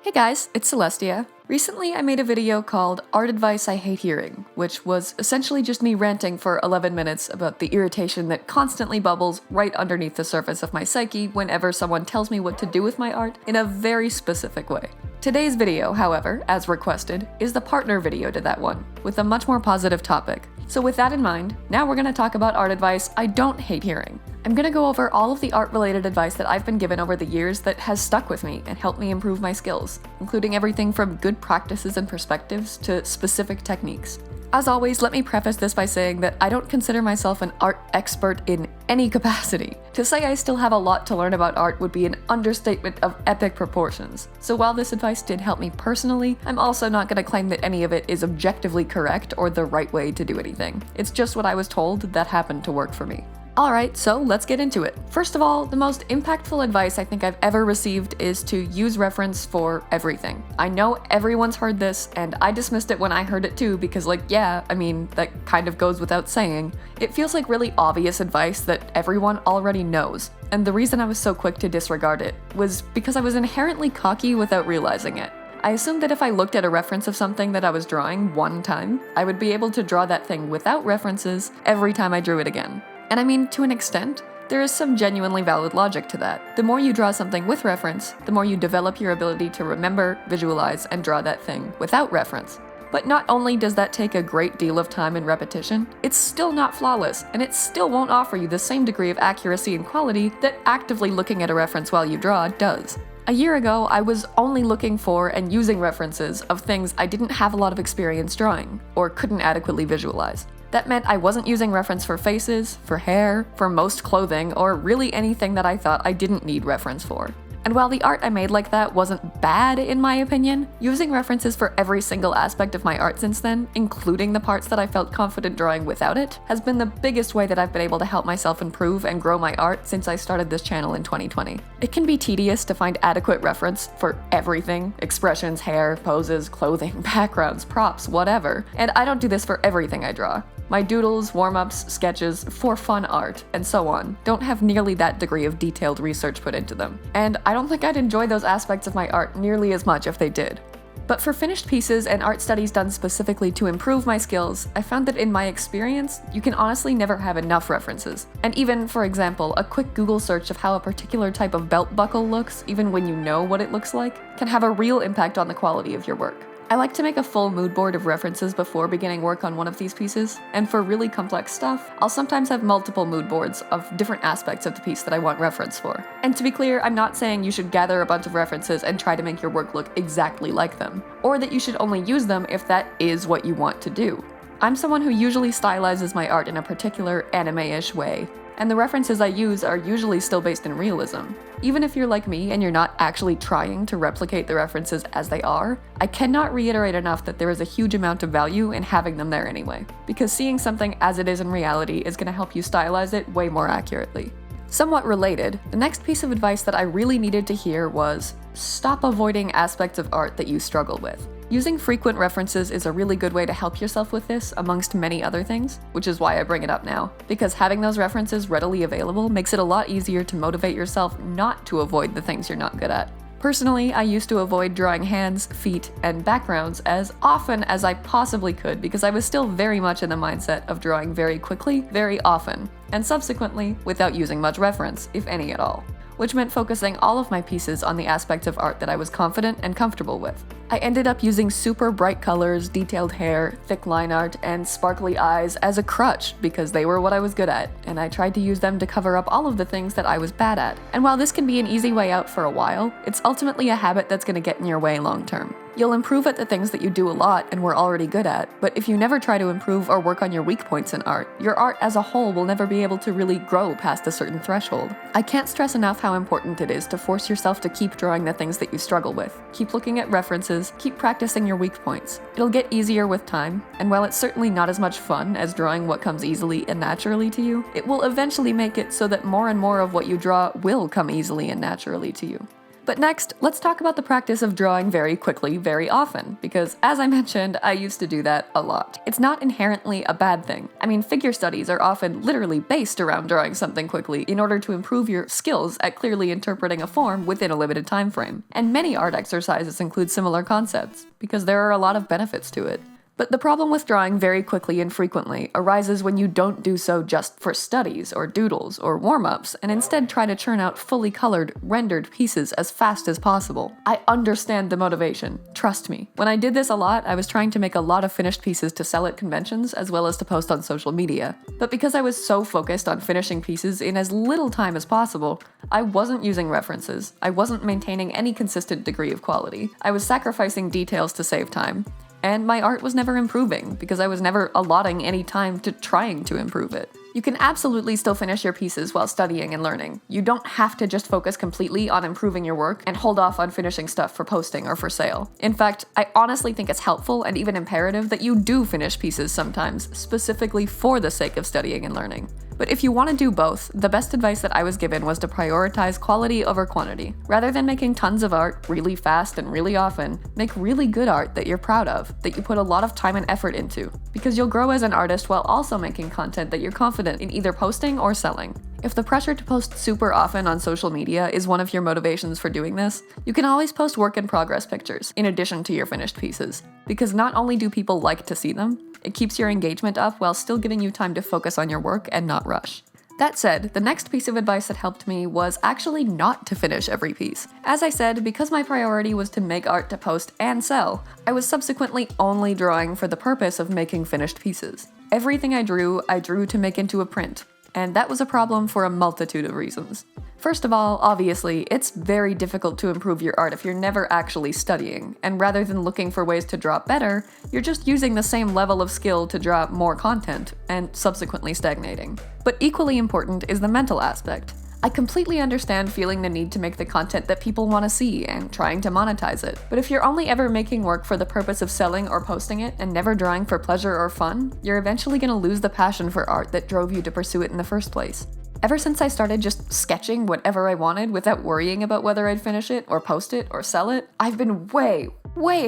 Hey guys, it's Celestia. Recently I made a video called Art Advice I Hate Hearing, which was essentially just me ranting for 11 minutes about the irritation that constantly bubbles right underneath the surface of my psyche whenever someone tells me what to do with my art in a very specific way. Today's video, however, as requested, is the partner video to that one, with a much more positive topic. So with that in mind, now we're going to talk about art advice I don't hate hearing. I'm going to go over all of the art-related advice that I've been given over the years that has stuck with me and helped me improve my skills, including everything from good practices and perspectives to specific techniques. As always, let me preface this by saying that I don't consider myself an art expert in any capacity. To say I still have a lot to learn about art would be an understatement of epic proportions. So while this advice did help me personally, I'm also not going to claim that any of it is objectively correct or the right way to do anything. It's just what I was told that happened to work for me. Alright, so let's get into it. First of all, the most impactful advice I think I've ever received is to use reference for everything. I know everyone's heard this, and I dismissed it when I heard it too because that kind of goes without saying. It feels like really obvious advice that everyone already knows, and the reason I was so quick to disregard it was because I was inherently cocky without realizing it. I assumed that if I looked at a reference of something that I was drawing one time, I would be able to draw that thing without references every time I drew it again. And I mean, to an extent, there is some genuinely valid logic to that. The more you draw something with reference, the more you develop your ability to remember, visualize, and draw that thing without reference. But not only does that take a great deal of time and repetition, it's still not flawless, and it still won't offer you the same degree of accuracy and quality that actively looking at a reference while you draw does. A year ago, I was only looking for and using references of things I didn't have a lot of experience drawing, or couldn't adequately visualize. That meant I wasn't using reference for faces, for hair, for most clothing, or really anything that I thought I didn't need reference for. And while the art I made like that wasn't bad in my opinion, using references for every single aspect of my art since then, including the parts that I felt confident drawing without it, has been the biggest way that I've been able to help myself improve and grow my art since I started this channel in 2020. It can be tedious to find adequate reference for everything: expressions, hair, poses, clothing, backgrounds, props, whatever. And I don't do this for everything I draw. My doodles, warm-ups, sketches, for fun art, and so on don't have nearly that degree of detailed research put into them. And I don't think I'd enjoy those aspects of my art nearly as much if they did. But for finished pieces and art studies done specifically to improve my skills, I found that in my experience, you can honestly never have enough references. And even, for example, a quick Google search of how a particular type of belt buckle looks, even when you know what it looks like, can have a real impact on the quality of your work. I like to make a full mood board of references before beginning work on one of these pieces, and for really complex stuff, I'll sometimes have multiple mood boards of different aspects of the piece that I want reference for. And to be clear, I'm not saying you should gather a bunch of references and try to make your work look exactly like them, or that you should only use them if that is what you want to do. I'm someone who usually stylizes my art in a particular anime-ish way, and the references I use are usually still based in realism. Even if you're like me and you're not actually trying to replicate the references as they are, I cannot reiterate enough that there is a huge amount of value in having them there anyway, because seeing something as it is in reality is going to help you stylize it way more accurately. Somewhat related, the next piece of advice that I really needed to hear was, stop avoiding aspects of art that you struggle with. Using frequent references is a really good way to help yourself with this, amongst many other things, which is why I bring it up now, because having those references readily available makes it a lot easier to motivate yourself not to avoid the things you're not good at. Personally, I used to avoid drawing hands, feet, and backgrounds as often as I possibly could because I was still very much in the mindset of drawing very quickly, very often, and subsequently without using much reference, if any at all, which meant focusing all of my pieces on the aspects of art that I was confident and comfortable with. I ended up using super bright colors, detailed hair, thick line art, and sparkly eyes as a crutch because they were what I was good at, and I tried to use them to cover up all of the things that I was bad at. And while this can be an easy way out for a while, it's ultimately a habit that's going to get in your way long term. You'll improve at the things that you do a lot and were already good at, but if you never try to improve or work on your weak points in art, your art as a whole will never be able to really grow past a certain threshold. I can't stress enough how important it is to force yourself to keep drawing the things that you struggle with. Keep looking at references, keep practicing your weak points. It'll get easier with time, and while it's certainly not as much fun as drawing what comes easily and naturally to you, it will eventually make it so that more and more of what you draw will come easily and naturally to you. But next, let's talk about the practice of drawing very quickly, very often, because as I mentioned, I used to do that a lot. It's not inherently a bad thing. I mean, figure studies are often literally based around drawing something quickly in order to improve your skills at clearly interpreting a form within a limited time frame. And many art exercises include similar concepts, because there are a lot of benefits to it. But the problem with drawing very quickly and frequently arises when you don't do so just for studies or doodles or warm-ups and instead try to churn out fully colored, rendered pieces as fast as possible. I understand the motivation, trust me. When I did this a lot, I was trying to make a lot of finished pieces to sell at conventions as well as to post on social media. But because I was so focused on finishing pieces in as little time as possible, I wasn't using references, I wasn't maintaining any consistent degree of quality, I was sacrificing details to save time. And my art was never improving, because I was never allotting any time to trying to improve it. You can absolutely still finish your pieces while studying and learning. You don't have to just focus completely on improving your work and hold off on finishing stuff for posting or for sale. In fact, I honestly think it's helpful and even imperative that you do finish pieces sometimes, specifically for the sake of studying and learning. But if you want to do both, the best advice that I was given was to prioritize quality over quantity. Rather than making tons of art really fast and really often, make really good art that you're proud of, that you put a lot of time and effort into, because you'll grow as an artist while also making content that you're confident in either posting or selling. If the pressure to post super often on social media is one of your motivations for doing this, you can always post work-in-progress pictures, in addition to your finished pieces. Because not only do people like to see them, it keeps your engagement up while still giving you time to focus on your work and not rush. That said, the next piece of advice that helped me was actually not to finish every piece. As I said, because my priority was to make art to post and sell, I was subsequently only drawing for the purpose of making finished pieces. Everything I drew to make into a print, and that was a problem for a multitude of reasons. First of all, obviously, it's very difficult to improve your art if you're never actually studying, and rather than looking for ways to draw better, you're just using the same level of skill to draw more content, and subsequently stagnating. But equally important is the mental aspect. I completely understand feeling the need to make the content that people want to see and trying to monetize it. But if you're only ever making work for the purpose of selling or posting it and never drawing for pleasure or fun, you're eventually going to lose the passion for art that drove you to pursue it in the first place. Ever since I started just sketching whatever I wanted without worrying about whether I'd finish it or post it or sell it, I've been way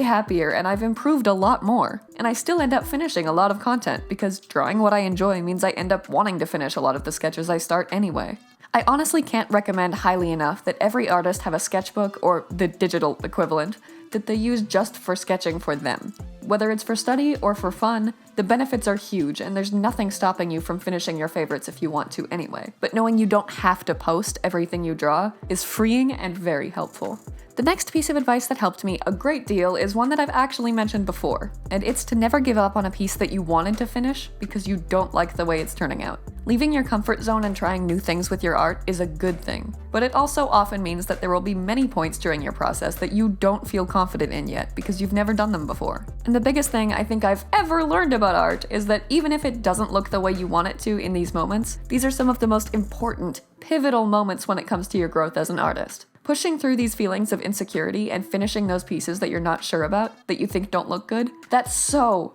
happier and I've improved a lot more. And I still end up finishing a lot of content because drawing what I enjoy means I end up wanting to finish a lot of the sketches I start anyway. I honestly can't recommend highly enough that every artist have a sketchbook, or the digital equivalent, that they use just for sketching for them. Whether it's for study or for fun, the benefits are huge and there's nothing stopping you from finishing your favorites if you want to anyway. But knowing you don't have to post everything you draw is freeing and very helpful. The next piece of advice that helped me a great deal is one that I've actually mentioned before, and it's to never give up on a piece that you wanted to finish because you don't like the way it's turning out. Leaving your comfort zone and trying new things with your art is a good thing, but it also often means that there will be many points during your process that you don't feel confident in yet because you've never done them before. And the biggest thing I think I've ever learned about art is that even if it doesn't look the way you want it to in these moments, these are some of the most important, pivotal moments when it comes to your growth as an artist. Pushing through these feelings of insecurity and finishing those pieces that you're not sure about, that you think don't look good, that's so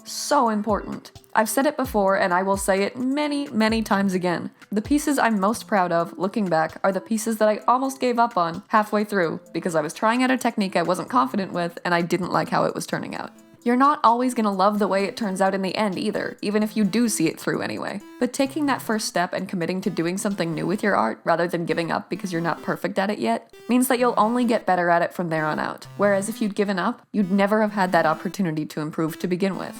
important. I've said it before and I will say it many times again. The pieces I'm most proud of, looking back, are the pieces that I almost gave up on halfway through because I was trying out a technique I wasn't confident with and I didn't like how it was turning out. You're not always gonna love the way it turns out in the end either, even if you do see it through anyway. But taking that first step and committing to doing something new with your art, rather than giving up because you're not perfect at it yet, means that you'll only get better at it from there on out. Whereas if you'd given up, you'd never have had that opportunity to improve to begin with.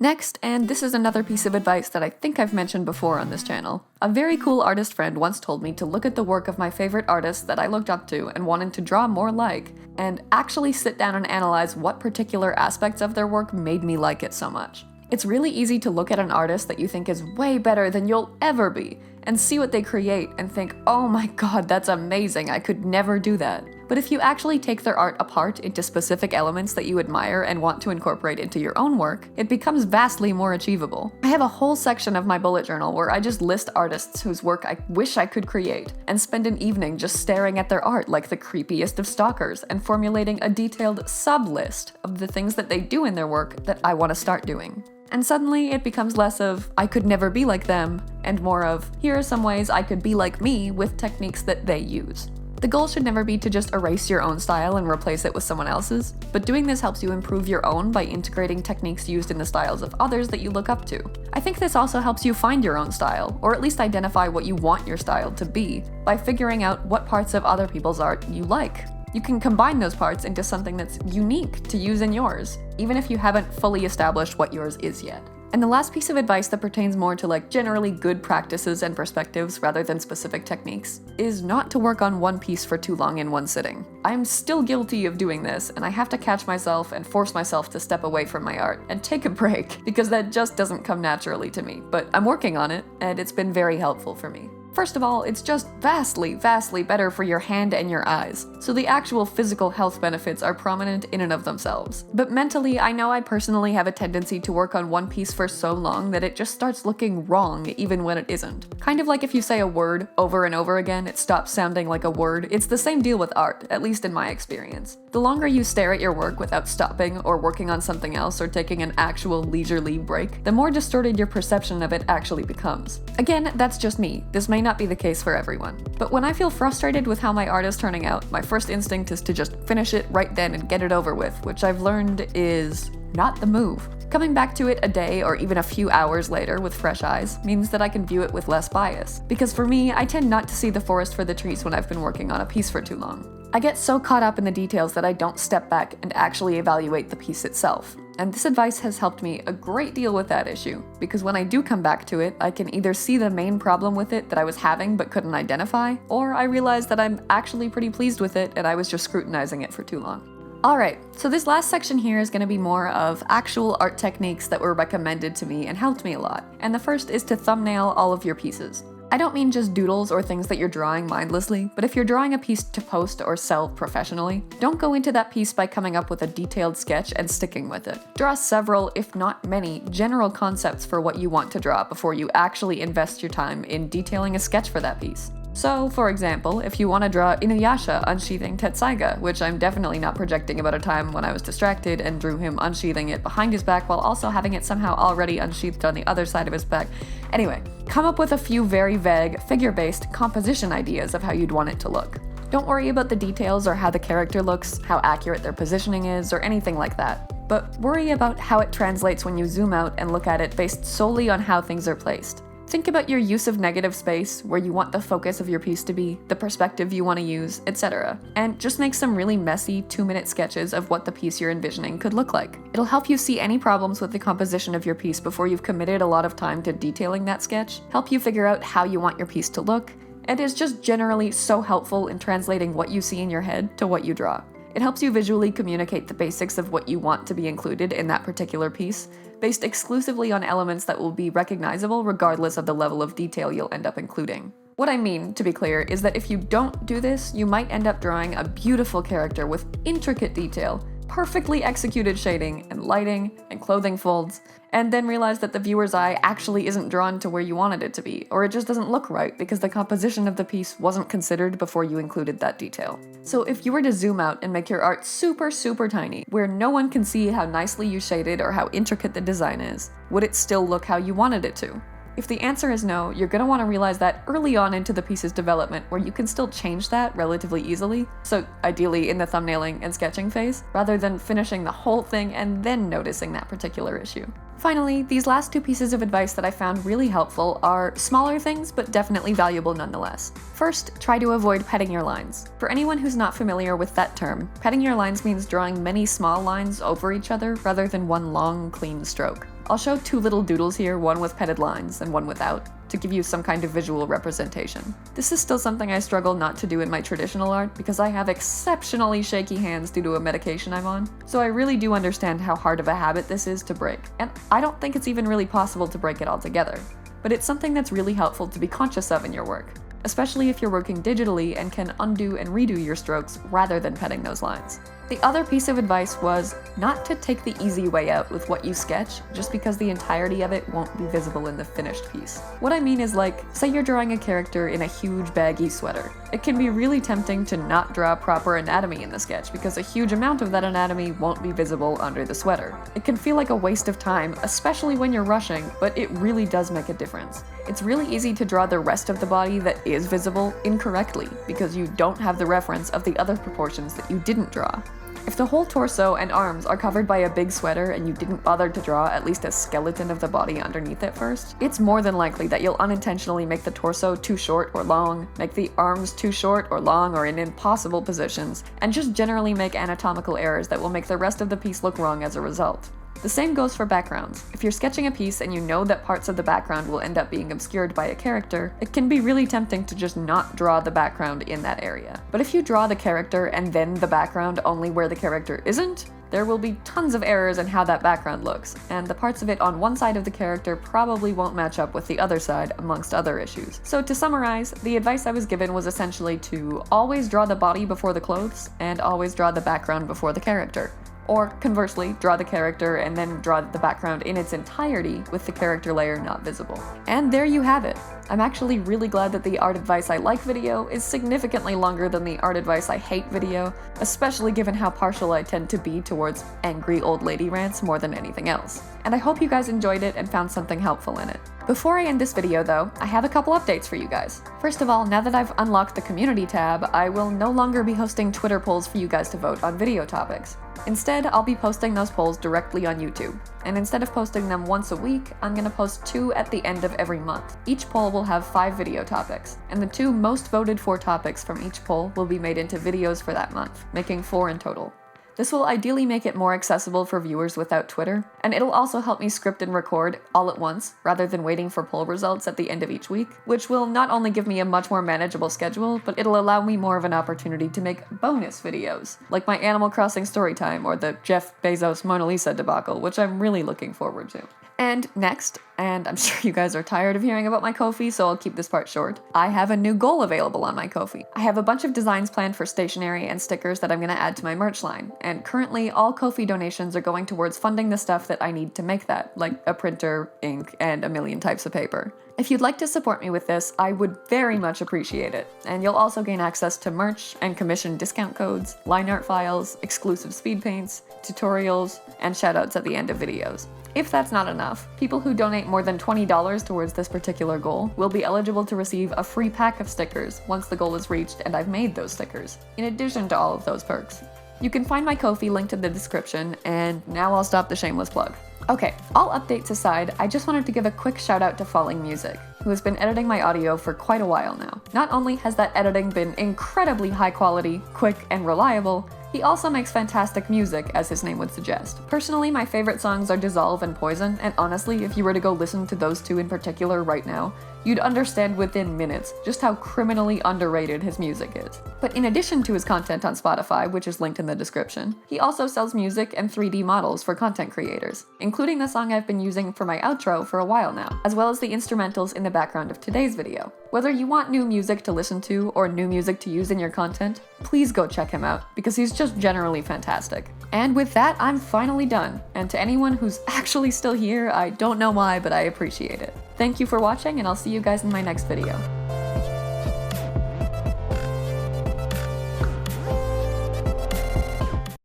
Next, and this is another piece of advice that I think I've mentioned before on this channel, a very cool artist friend once told me to look at the work of my favorite artists that I looked up to and wanted to draw more like, and actually sit down and analyze what particular aspects of their work made me like it so much. It's really easy to look at an artist that you think is way better than you'll ever be, and see what they create and think, oh my god, that's amazing, I could never do that. But if you actually take their art apart into specific elements that you admire and want to incorporate into your own work, it becomes vastly more achievable. I have a whole section of my bullet journal where I just list artists whose work I wish I could create, and spend an evening just staring at their art like the creepiest of stalkers and formulating a detailed sub-list of the things that they do in their work that I want to start doing. And suddenly it becomes less of, I could never be like them, and more of, here are some ways I could be like me with techniques that they use. The goal should never be to just erase your own style and replace it with someone else's, but doing this helps you improve your own by integrating techniques used in the styles of others that you look up to. I think this also helps you find your own style, or at least identify what you want your style to be, by figuring out what parts of other people's art you like. You can combine those parts into something that's unique to use in yours, even if you haven't fully established what yours is yet. And the last piece of advice that pertains more to generally good practices and perspectives rather than specific techniques is not to work on one piece for too long in one sitting. I'm still guilty of doing this, and I have to catch myself and force myself to step away from my art and take a break, because that just doesn't come naturally to me. But I'm working on it, and it's been very helpful for me. First of all, it's just vastly, vastly better for your hand and your eyes, so the actual physical health benefits are prominent in and of themselves. But mentally, I know I personally have a tendency to work on one piece for so long that it just starts looking wrong even when it isn't. Kind of like if you say a word over and over again, it stops sounding like a word. It's the same deal with art, at least in my experience. The longer you stare at your work without stopping or working on something else or taking an actual leisurely break, the more distorted your perception of it actually becomes. Again, that's just me. This may not be the case for everyone. But when I feel frustrated with how my art is turning out, my first instinct is to just finish it right then and get it over with, which I've learned is not the move. Coming back to it a day or even a few hours later with fresh eyes means that I can view it with less bias. Because for me, I tend not to see the forest for the trees when I've been working on a piece for too long. I get so caught up in the details that I don't step back and actually evaluate the piece itself. And this advice has helped me a great deal with that issue, because when I do come back to it, I can either see the main problem with it that I was having but couldn't identify, or I realize that I'm actually pretty pleased with it and I was just scrutinizing it for too long. Alright, so this last section here is going to be more of actual art techniques that were recommended to me and helped me a lot, and the first is to thumbnail all of your pieces. I don't mean just doodles or things that you're drawing mindlessly, but if you're drawing a piece to post or sell professionally, don't go into that piece by coming up with a detailed sketch and sticking with it. Draw several, if not many, general concepts for what you want to draw before you actually invest your time in detailing a sketch for that piece. So, for example, if you want to draw Inuyasha unsheathing Tetsaiga, which I'm definitely not projecting about a time when I was distracted and drew him unsheathing it behind his back while also having it somehow already unsheathed on the other side of his back. Anyway, come up with a few very vague, figure-based composition ideas of how you'd want it to look. Don't worry about the details or how the character looks, how accurate their positioning is, or anything like that. But worry about how it translates when you zoom out and look at it based solely on how things are placed. Think about your use of negative space, where you want the focus of your piece to be, the perspective you want to use, etc. And just make some really messy 2-minute sketches of what the piece you're envisioning could look like. It'll help you see any problems with the composition of your piece before you've committed a lot of time to detailing that sketch, help you figure out how you want your piece to look, and is just generally so helpful in translating what you see in your head to what you draw. It helps you visually communicate the basics of what you want to be included in that particular piece, based exclusively on elements that will be recognizable regardless of the level of detail you'll end up including. What I mean, to be clear, is that if you don't do this, you might end up drawing a beautiful character with intricate detail, perfectly executed shading and lighting and clothing folds, and then realize that the viewer's eye actually isn't drawn to where you wanted it to be, or it just doesn't look right because the composition of the piece wasn't considered before you included that detail. So if you were to zoom out and make your art super, super tiny, where no one can see how nicely you shaded or how intricate the design is, would it still look how you wanted it to? If the answer is no, you're going to want to realize that early on into the piece's development, where you can still change that relatively easily, so ideally in the thumbnailing and sketching phase, rather than finishing the whole thing and then noticing that particular issue. Finally, these last 2 pieces of advice that I found really helpful are smaller things, but definitely valuable nonetheless. First, try to avoid petting your lines. For anyone who's not familiar with that term, petting your lines means drawing many small lines over each other rather than one long, clean stroke. I'll show 2 little doodles here, one with petted lines and one without, to give you some kind of visual representation. This is still something I struggle not to do in my traditional art because I have exceptionally shaky hands due to a medication I'm on, so I really do understand how hard of a habit this is to break, and I don't think it's even really possible to break it altogether. But it's something that's really helpful to be conscious of in your work, especially if you're working digitally and can undo and redo your strokes rather than petting those lines. The other piece of advice was not to take the easy way out with what you sketch just because the entirety of it won't be visible in the finished piece. What I mean is, like, say you're drawing a character in a huge baggy sweater. It can be really tempting to not draw proper anatomy in the sketch because a huge amount of that anatomy won't be visible under the sweater. It can feel like a waste of time, especially when you're rushing, but it really does make a difference. It's really easy to draw the rest of the body that is visible incorrectly because you don't have the reference of the other proportions that you didn't draw. If the whole torso and arms are covered by a big sweater and you didn't bother to draw at least a skeleton of the body underneath it first, it's more than likely that you'll unintentionally make the torso too short or long, make the arms too short or long or in impossible positions, and just generally make anatomical errors that will make the rest of the piece look wrong as a result. The same goes for backgrounds. If you're sketching a piece and you know that parts of the background will end up being obscured by a character, it can be really tempting to just not draw the background in that area. But if you draw the character and then the background only where the character isn't, there will be tons of errors in how that background looks, and the parts of it on one side of the character probably won't match up with the other side, amongst other issues. So to summarize, the advice I was given was essentially to always draw the body before the clothes, and always draw the background before the character. Or conversely, draw the character and then draw the background in its entirety with the character layer not visible. And there you have it. I'm actually really glad that the Art Advice I Like video is significantly longer than the Art Advice I Hate video, especially given how partial I tend to be towards angry old lady rants more than anything else. And I hope you guys enjoyed it and found something helpful in it. Before I end this video though, I have a couple updates for you guys. First of all, now that I've unlocked the community tab, I will no longer be hosting Twitter polls for you guys to vote on video topics. Instead, I'll be posting those polls directly on YouTube. And instead of posting them once a week, I'm gonna post 2 at the end of every month. Each poll will have 5 video topics, and the 2 most voted for topics from each poll will be made into videos for that month, making 4 in total. This will ideally make it more accessible for viewers without Twitter, and it'll also help me script and record all at once, rather than waiting for poll results at the end of each week, which will not only give me a much more manageable schedule, but it'll allow me more of an opportunity to make bonus videos, like my Animal Crossing storytime or the Jeff Bezos Mona Lisa debacle, which I'm really looking forward to. And next, and I'm sure you guys are tired of hearing about my Ko-fi, so I'll keep this part short, I have a new goal available on my Ko-fi. I have a bunch of designs planned for stationery and stickers that I'm gonna add to my merch line, and currently all Ko-fi donations are going towards funding the stuff that I need to make that, like a printer, ink, and a million types of paper. If you'd like to support me with this, I would very much appreciate it, and you'll also gain access to merch and commission discount codes, line art files, exclusive speed paints, tutorials, and shoutouts at the end of videos. If that's not enough, people who donate more than $20 towards this particular goal will be eligible to receive a free pack of stickers once the goal is reached and I've made those stickers, in addition to all of those perks. You can find my Ko-fi linked in the description, and now I'll stop the shameless plug. Okay, all updates aside, I just wanted to give a quick shout out to Fxllxng Music, who has been editing my audio for quite a while now. Not only has that editing been incredibly high quality, quick, and reliable, he also makes fantastic music, as his name would suggest. Personally, my favorite songs are Dxssolve and Poison, and honestly, if you were to go listen to those 2 in particular right now, you'd understand within minutes just how criminally underrated his music is. But in addition to his content on Spotify, which is linked in the description, he also sells music and 3D models for content creators, including the song I've been using for my outro for a while now, as well as the instrumentals in the background of today's video. Whether you want new music to listen to or new music to use in your content, please go check him out, because he's just generally fantastic. And with that, I'm finally done, and to anyone who's actually still here, I don't know why, but I appreciate it. Thank you for watching, and I'll see you guys in my next video.